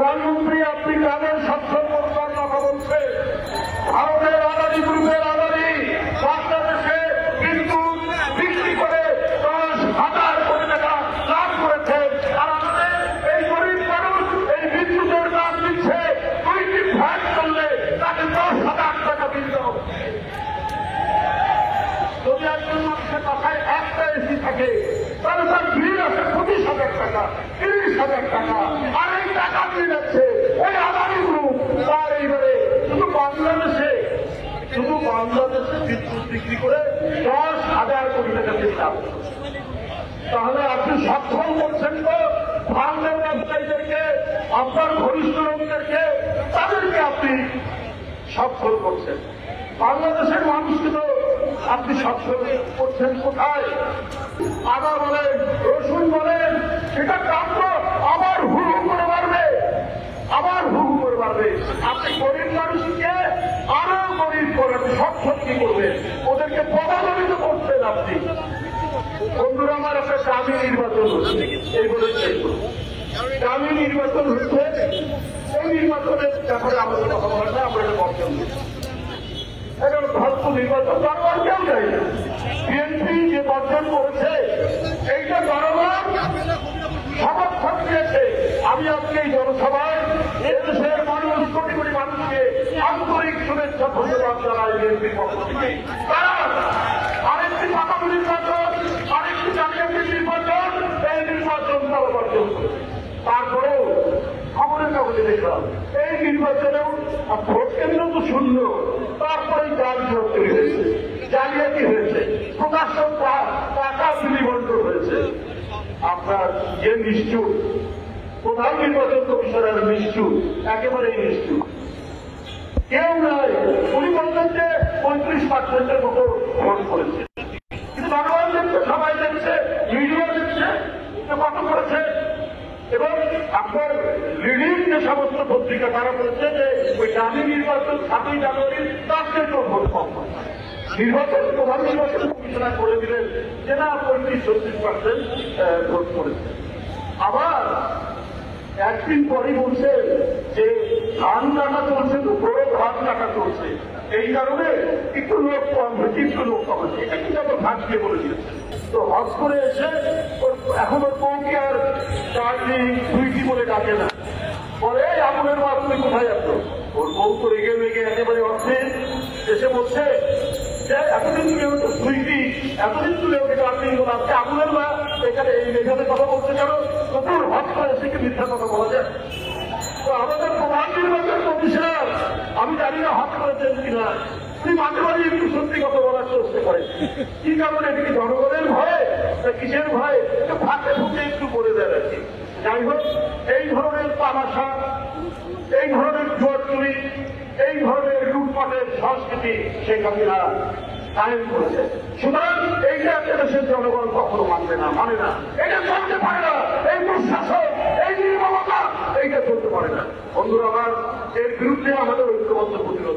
প্রধানমন্ত্রী আপনি গ্রামের সচ্ছল করবার কথা বলছে। ভারতের আদানি গ্রুপের আদানি বাংলাদেশে বিদ্যুৎ বিক্রি করে 10,000 কোটি টাকা লাভ করেছে। আর আমাদের এই গরিব মানুষ এই বিদ্যুতের দাম দিচ্ছে 2টি ফ্যাট করলে তাকে 10,000 টাকা দিতে হবে। যদি একজন মানুষের মাথায় একটা এসি থাকে তাহলে তার বিল আছে 25,000 টাকা, 30,000 টাকা। আর এই টাকা দিয়ে যাচ্ছে ওই আদানি গ্রুপ। তার এইবারে শুধু বাংলাদেশে বিদ্যুৎ বিক্রি করে 10,000 কোটি টাকা দিতে হবে। তাহলে আপনি সক্ষম করছেন তো ভারতের ব্যবসায়ীদেরকে, আপনার ঘনিষ্ঠ লোকদেরকে, তাদেরকে আপনি সক্ষম করছেন। বাংলাদেশের মানুষকে তো আপনি সক্ষম করছেন কোথায়? আদা বলেন, রসুন বলেন, সেটা দাম তো আবার হু করে বাড়বে, আপনি গরিব মানুষকে আরো গরিব করেন, সক্ষম কি করবেন? ওদেরকে প্রভাবিত করছেন আপনি। বন্ধুরা আমার, একটা দামি নির্বাচন হচ্ছে, এই বলে দামি নির্বাচন হচ্ছে। এই নির্বাচনের ব্যাপারে আমাদের কথা বলা যায়, আমরা এটা বর্জন করি। এখন ভারত নির্বাচন জনগণ কেউ যায় না। বিএনপি যে বর্জন করেছে এইটা জনগণ সমর্থন দিয়েছে। আমি আজকে এই জনসভায় এদেশের মানুষ, কোটি কোটি মানুষকে আন্তরিক শুভেচ্ছা ধন্যবাদ জানাই বিএনপির পক্ষ থেকে। কারণ আরেকটি সাধারণ নির্বাচন, আরেকটি জাতীয় নির্বাচন, এই নির্বাচন তারা বর্জন করেছে। তারপরেও খবরের কাগজে দেখলাম এই নির্বাচনেও ভোট কেন্দ্র তো শূন্য, তারপরেই জালিয়াতি হয়েছে, প্রকাশ্য টাকা বিলিবন্টন হয়েছে। আপনার যে নিশ্চুপ প্রধান নির্বাচন কমিশনার নিশ্চুপ, একেবারেই নিশ্চুপ, কেউ নাই। উনি বলছেন যে 35% মতো ভোট করেছে, কিন্তু জনগণ দেখছে, সবাই দেখছে, মিডিয়া দেখছে কত করেছে। এবং আপনার লিডিং যে সমস্ত পত্রিকা তারা বলছে যে ওই দামি নির্বাচন 7ই জানুয়ারি তার থেকেও ভোট কম হয়। নির্বাচন প্রধান নির্বাচন কমিশনার করে দিলেন যে না 35-36% ভোট করেছে। আবার একদিন পরেই বলছে যে ধান কাটা চলছে, তো বড় ধান কাটা চলছে, এই কারণে একটু লোক কম হয়েছে, একটু লোক কম হয়েছে। এটা কিন্তু আবার ভাগ দিয়ে বলে দিয়েছে। তো হজ করে এসে এখন ওর বউকে আর ডার্লিং সুইটি বলে ডাকে না, পরে আগুনের মা তুমি কোথায় যাচ্ছ? ওর বউ তো রেগে রেগে একেবারে অর্থে এসে বলছে যে এতদিন তুলে তো সুইটি, এতদিন তুলে ওকে ডার্লিং বলা, আগুনের মা এখানে এই মেঘাতে কথা বলতে কেন? তখন হজ করে এসে কি মিথ্যা কথা বলা যায়? তো আমাদের প্রধান নির্বাচন কমিশনার, আমি জানি না হজ করেছেন কিনা, তিনি মাঝে মাঝে একটু সত্যি কথা বলার চেষ্টা করে। কি কারণে? এটা কি জনগণের ভয়ে না কিসের ভয়ে? ফাঁকে ফুঁকে একটু বলে দেয় আর কি। যাই হোক, এই ধরনের তামাশা, এই ধরনের জোর চুরি, এই ধরনের লুটপাটের সংস্কৃতি শেখ হাসিনা কায়েম করেছে। সুতরাং এইটা দেশের জনগণ কখনো মানবে না, মানে না, এটা চলতে পারে না। এই দুঃশাসন, এই নির্মমতা, এইটা চলতে পারে না। বন্ধুরা আমার, এর বিরুদ্ধে আমাদের ঐক্যবদ্ধ প্রতিরোধ